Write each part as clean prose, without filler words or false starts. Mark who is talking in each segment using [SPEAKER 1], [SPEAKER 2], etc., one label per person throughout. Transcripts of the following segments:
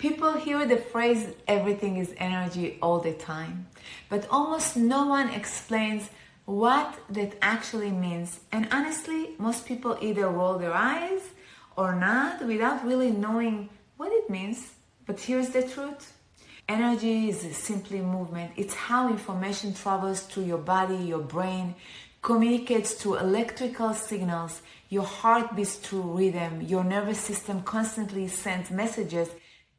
[SPEAKER 1] People hear the phrase everything is energy all the time, but almost no one explains what that actually means. And honestly, most people either roll their eyes or not without really knowing what it means. But here's the truth. Energy is simply movement. It's how information travels through your body, your brain, communicates through electrical signals, your heart beats through rhythm, your nervous system constantly sends messages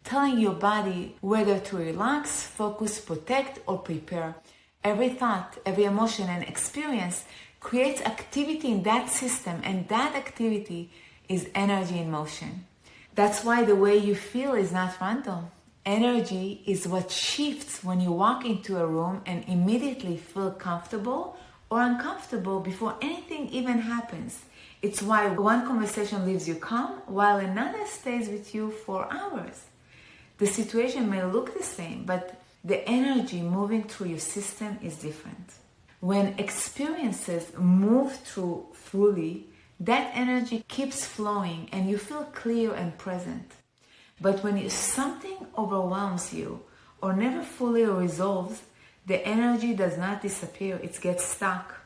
[SPEAKER 1] telling your body whether to relax, focus, protect, or prepare. Every thought, every emotion and experience creates activity in that system, and that activity is energy in motion. That's why the way you feel is not random. Energy is what shifts when you walk into a room and immediately feel comfortable or uncomfortable before anything even happens. It's why one conversation leaves you calm while another stays with you for hours. The situation may look the same, but the energy moving through your system is different. When experiences move through fully, that energy keeps flowing and you feel clear and present. But when something overwhelms you or never fully resolves, the energy does not disappear, it gets stuck.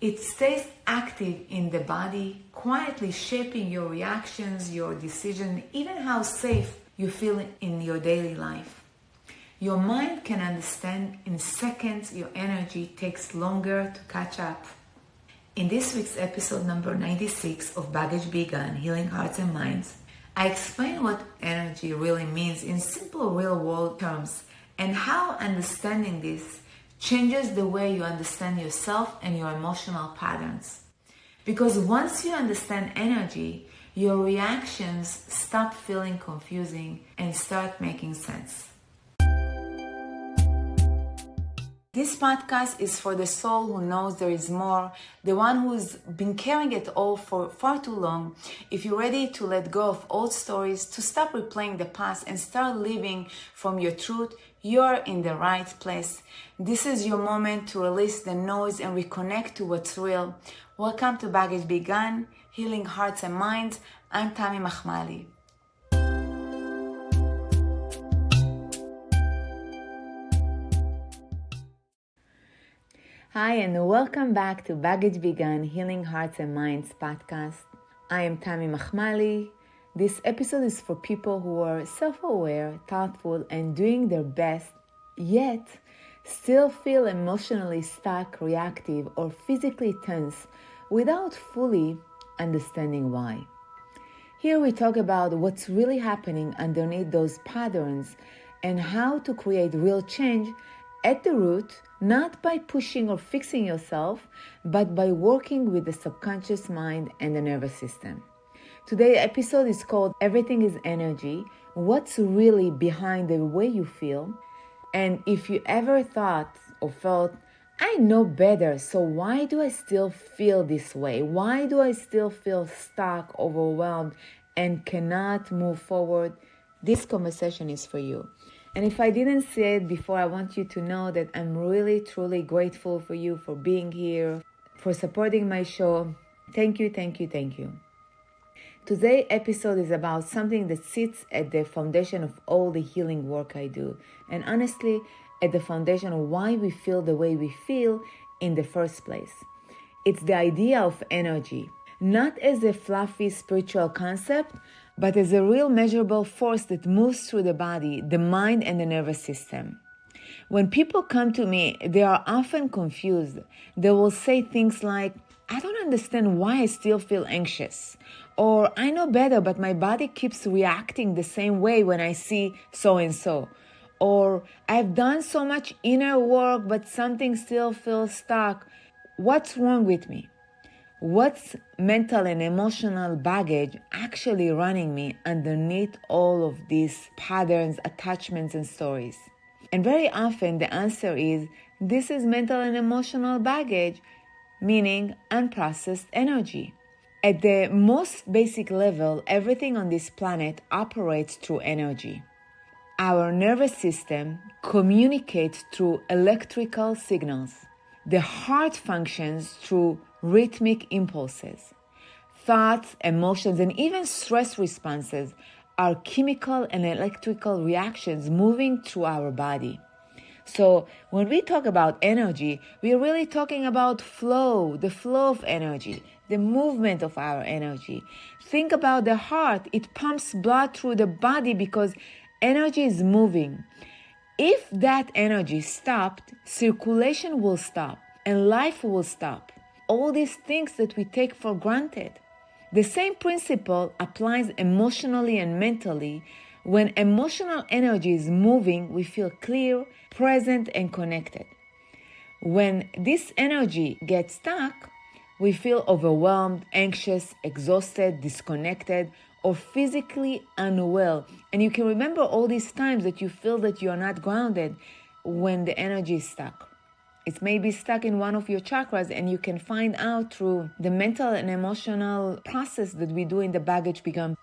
[SPEAKER 1] It stays active in the body, quietly shaping your reactions, your decisions, even how safe you feel in your daily life. Your mind can understand in seconds, your energy takes longer to catch up. In this week's episode number 96 of Baggage Begun, Healing Hearts and Minds, I explain what energy really means in simple real-world terms and how understanding this changes the way you understand yourself and your emotional patterns. Because once you understand energy, your reactions stop feeling confusing and start making sense. This podcast is for the soul who knows there is more, the one who's been carrying it all for far too long. If you're ready to let go of old stories, to stop replaying the past and start living from your truth, you're in the right place. This is your moment to release the noise and reconnect to what's real. Welcome to Baggage Begun, Healing Hearts and Minds. I'm Tammy Machmali. Hi, and welcome back to Baggage Begun, Healing Hearts and Minds podcast. I am Tammy Machmali. This episode is for people who are self-aware, thoughtful, and doing their best, yet still feel emotionally stuck, reactive, or physically tense without fully understanding why. Here we talk about what's really happening underneath those patterns and how to create real change at the root, not by pushing or fixing yourself, but by working with the subconscious mind and the nervous system. Today's episode is called Everything is Energy, What's Really Behind the Way You Feel. And if you ever thought or felt, I know better, so why do I still feel this way? Why do I still feel stuck, overwhelmed, and cannot move forward? This conversation is for you. And if I didn't say it before, I want you to know that I'm really, truly grateful for you, for being here, for supporting my show. Thank you, thank you, thank you. Today's episode is about something that sits at the foundation of all the healing work I do. And honestly, at the foundation of why we feel the way we feel in the first place. It's the idea of energy, not as a fluffy spiritual concept, but as a real measurable force that moves through the body, the mind, and the nervous system. When people come to me, they are often confused. They will say things like, I don't understand why I still feel anxious. Or, I know better, but my body keeps reacting the same way when I see so-and-so. Or, I've done so much inner work, but something still feels stuck. What's wrong with me? What's mental and emotional baggage actually running me underneath all of these patterns, attachments, and stories? And very often the answer is, this is mental and emotional baggage, meaning unprocessed energy. At the most basic level, everything on this planet operates through energy. Our nervous system communicates through electrical signals. The heart functions through rhythmic impulses. Thoughts, emotions, and even stress responses are chemical and electrical reactions moving through our body. So when we talk about energy, we're really talking about flow, the flow of energy, the movement of our energy. Think about the heart. It pumps blood through the body because energy is moving. If that energy stopped, circulation will stop and life will stop. All these things that we take for granted. The same principle applies emotionally and mentally. When emotional energy is moving, we feel clear, present, and connected. When this energy gets stuck, we feel overwhelmed, anxious, exhausted, disconnected, or physically unwell. And you can remember all these times that you feel that you are not grounded when the energy is stuck. It may be stuck in one of your chakras, and you can find out through the mental and emotional process that we do in the Baggage Begun.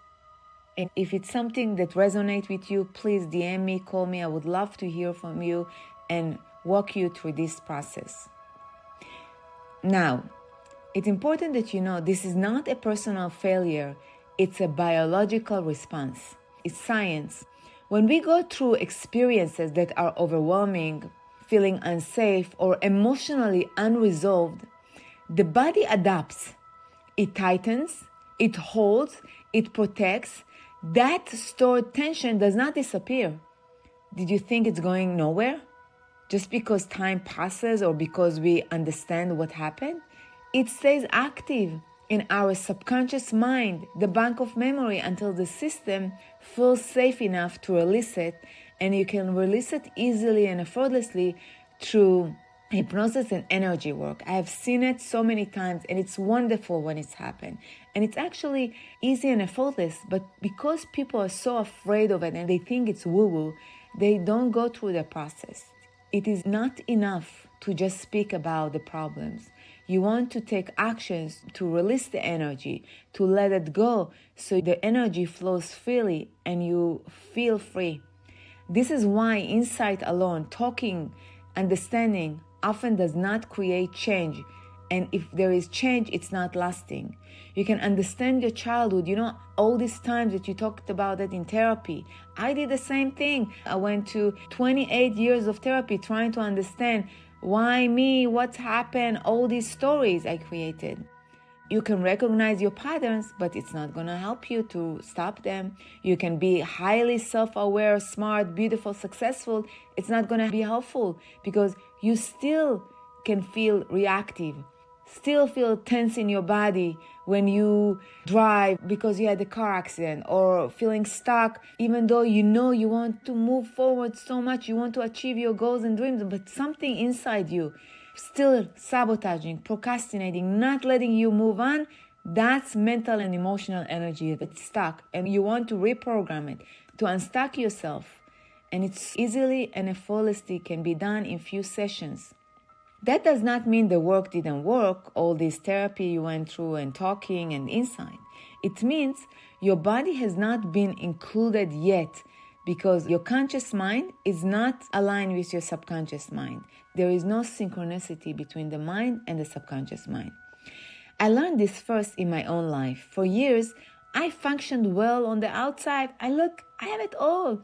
[SPEAKER 1] And if it's something that resonates with you, please DM me, call me. I would love to hear from you and walk you through this process. Now, it's important that you know this is not a personal failure. It's a biological response. It's science. When we go through experiences that are overwhelming, feeling unsafe, or emotionally unresolved, the body adapts. It tightens, it holds, it protects. That stored tension does not disappear. Did you think it's going nowhere? Just because time passes or because we understand what happened? It stays active in our subconscious mind, the bank of memory, until the system feels safe enough to release it, and you can release it easily and effortlessly through hypnosis and energy work. I have seen it so many times, and it's wonderful when it's happened. And it's actually easy and effortless, but because people are so afraid of it and they think it's woo-woo, they don't go through the process. It is not enough to just speak about the problems. You want to take actions to release the energy, to let it go, so the energy flows freely and you feel free. This is why insight alone, talking, understanding, often does not create change. And if there is change, it's not lasting. You can understand your childhood. You know, all these times that you talked about it in therapy. I did the same thing. I went to 28 years of therapy trying to understand why me, what's happened, all these stories I created. You can recognize your patterns, but it's not going to help you to stop them. You can be highly self-aware, smart, beautiful, successful. It's not going to be helpful because you still can feel reactive, still feel tense in your body when you drive because you had a car accident, or feeling stuck even though you know you want to move forward so much, you want to achieve your goals and dreams, but something inside you still sabotaging, procrastinating, not letting you move on. That's mental and emotional energy that's stuck, and you want to reprogram it, to unstuck yourself. And it's easily and effortlessly can be done in few sessions. That does not mean the work didn't work, all this therapy you went through and talking and insight. It means your body has not been included yet because your conscious mind is not aligned with your subconscious mind. There is no synchronicity between the mind and the subconscious mind. I learned this first in my own life. For years, I functioned well on the outside. I have it all.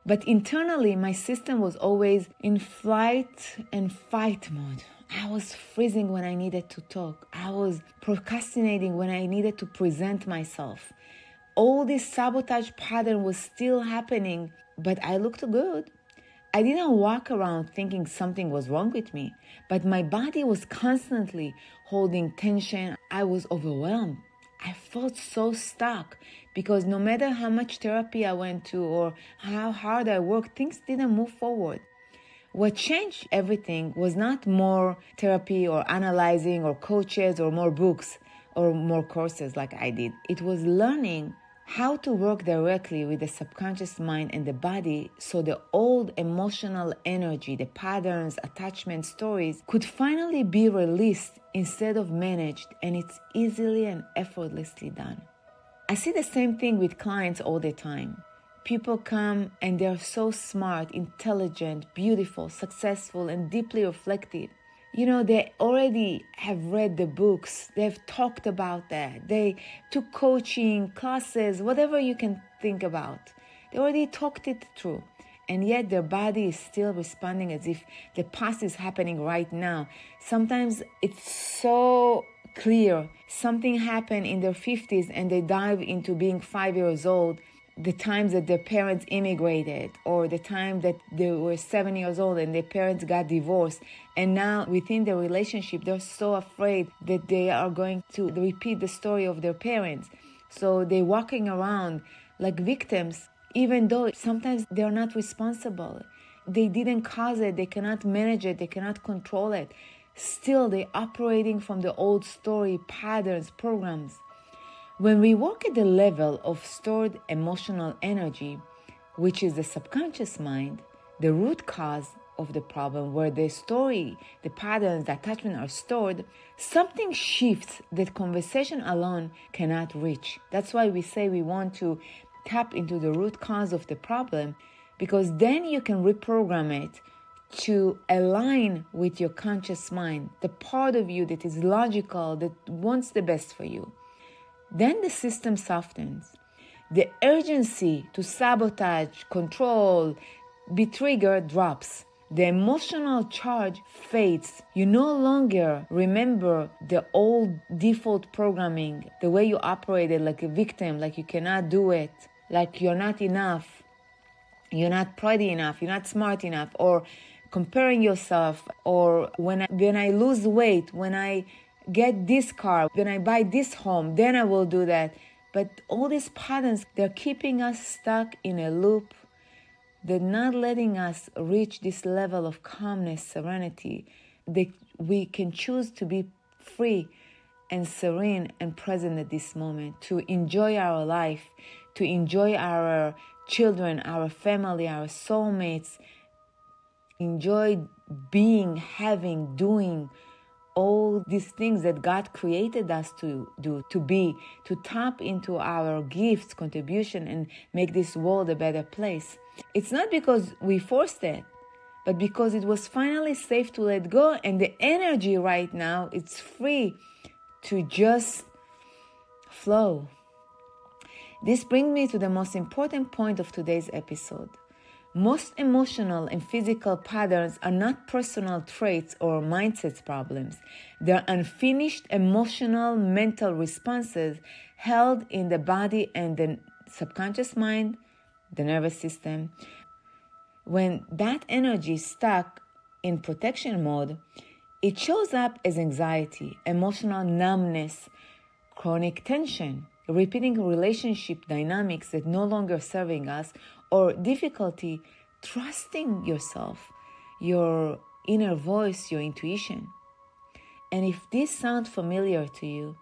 [SPEAKER 1] But internally, my system was always in flight and fight mode. I was freezing when I needed to talk. I was procrastinating when I needed to present myself. All this sabotage pattern was still happening, but I looked good. I didn't walk around thinking something was wrong with me, but my body was constantly holding tension. I was overwhelmed. I felt so stuck because no matter how much therapy I went to or how hard I worked, things didn't move forward. What changed everything was not more therapy or analyzing or coaches or more books or more courses like I did. It was learning how to work directly with the subconscious mind and the body so the old emotional energy, the patterns, attachment, stories could finally be released instead of managed, and it's easily and effortlessly done. I see the same thing with clients all the time. People come and they're so smart, intelligent, beautiful, successful, and deeply reflective. They already have read the books. They've talked about that. They took coaching, classes, whatever you can think about. They already talked it through. And yet their body is still responding as if the past is happening right now. Sometimes it's so clear. Something happened in their 50s and they dive into being 5 years old, the times that their parents immigrated, or the time that they were 7 years old and their parents got divorced. And now within the relationship, they're so afraid that they are going to repeat the story of their parents. So they're walking around like victims, even though sometimes they're not responsible. They didn't cause it, they cannot manage it, they cannot control it. Still, they're operating from the old story, patterns, programs. When we work at the level of stored emotional energy, which is the subconscious mind, the root cause of the problem, where the story, the patterns, the attachment are stored, something shifts that conversation alone cannot reach. That's why we say we want to tap into the root cause of the problem, because then you can reprogram it to align with your conscious mind, the part of you that is logical, that wants the best for you. Then the system softens. The urgency to sabotage, control, be triggered drops. The emotional charge fades. You no longer remember the old default programming, the way you operated like a victim, like you cannot do it, like you're not enough, you're not pretty enough, you're not smart enough, or comparing yourself, or when I lose weight, when I get this car, when I buy this home, then I will do that. But all these patterns, they're keeping us stuck in a loop. They're not letting us reach this level of calmness, serenity. We can choose to be free and serene and present at this moment, to enjoy our life, to enjoy our children, our family, our soulmates, enjoy being, having, doing all these things that God created us to do, to be, to tap into our gifts, contribution, and make this world a better place. It's not because we forced it, but because it was finally safe to let go, and the energy right now, it's free to just flow. This brings me to the most important point of today's episode. Most emotional and physical patterns are not personal traits or mindset problems. They're unfinished emotional, mental responses held in the body and the subconscious mind, the nervous system. When that energy is stuck in protection mode, it shows up as anxiety, emotional numbness, chronic tension, repeating relationship dynamics that no longer serving us, or difficulty trusting yourself, your inner voice, your intuition. And if this sounds familiar to you,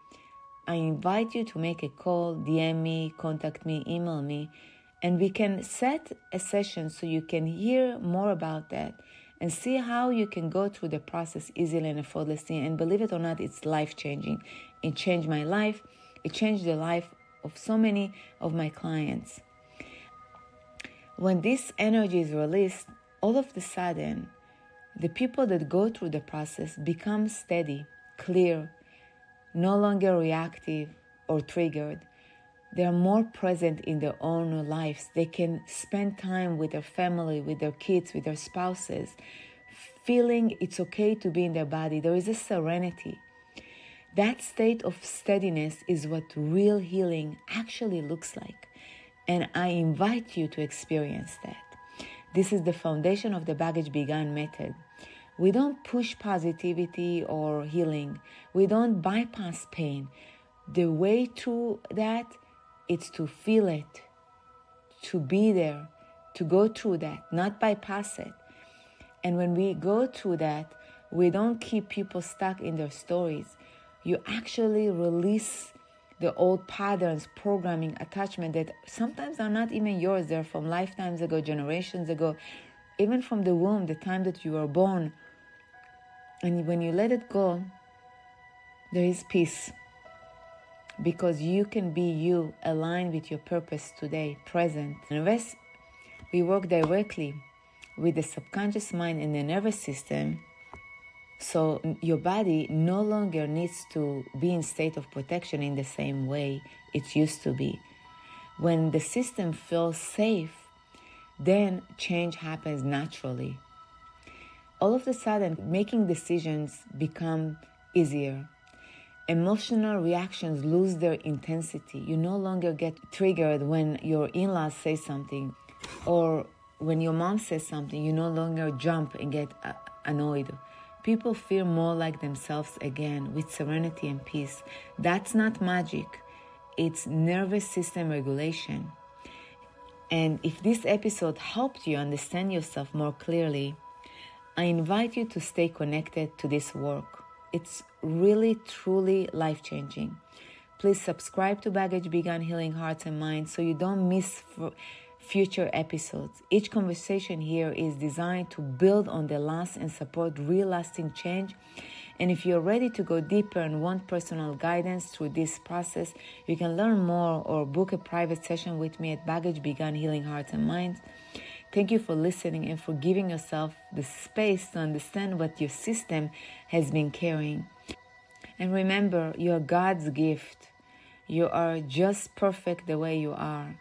[SPEAKER 1] I invite you to make a call, DM me, contact me, email me, and we can set a session so you can hear more about that and see how you can go through the process easily and effortlessly. And believe it or not, it's life-changing. It changed my life. It changed the life of so many of my clients. When this energy is released, all of a sudden, the people that go through the process become steady, clear, no longer reactive or triggered. They are more present in their own lives. They can spend time with their family, with their kids, with their spouses, feeling it's okay to be in their body. There is a serenity. That state of steadiness is what real healing actually looks like. And I invite you to experience that. This is the foundation of the Baggage Begun method. We don't push positivity or healing. We don't bypass pain. The way to that is to feel it, to be there, to go through that, not bypass it. And when we go through that, we don't keep people stuck in their stories. You actually release the old patterns, programming, attachment that sometimes are not even yours. They're from lifetimes ago, generations ago, even from the womb, the time that you were born. And when you let it go, there is peace. Because you can be you, aligned with your purpose today, present. Unless we work directly with the subconscious mind and the nervous system, So your body no longer needs to be in state of protection in the same way it used to be. When the system feels safe, then change happens naturally. All of a sudden, making decisions become easier. Emotional reactions lose their intensity. You no longer get triggered when your in-laws say something, or when your mom says something, you no longer jump and get annoyed. People feel more like themselves again with serenity and peace. That's not magic. It's nervous system regulation. And if this episode helped you understand yourself more clearly, I invite you to stay connected to this work. It's really, truly life-changing. Please subscribe to Baggage Begun Healing Hearts and Minds so you don't miss future episodes. Each conversation here is designed to build on the last and support real lasting change. And if you're ready to go deeper and want personal guidance through this process, you can learn more or book a private session with me at Baggage Begun Healing Hearts and Minds. Thank you for listening and for giving yourself the space to understand what your system has been carrying. And remember, you're God's gift. You are just perfect the way you are.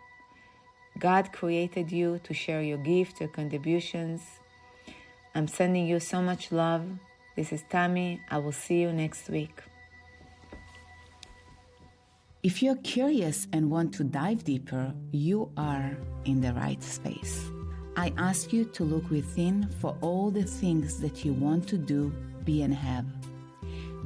[SPEAKER 1] God created you to share your gift, your contributions. I'm sending you so much love. This is Tammy. I will see you next week. If you're curious and want to dive deeper, you are in the right space. I ask you to look within for all the things that you want to do, be, and have.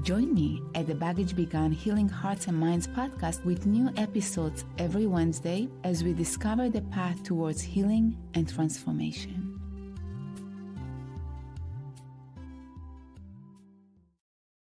[SPEAKER 1] Join me at the Baggage Begun Healing Hearts and Minds podcast with new episodes every Wednesday as we discover the path towards healing and transformation.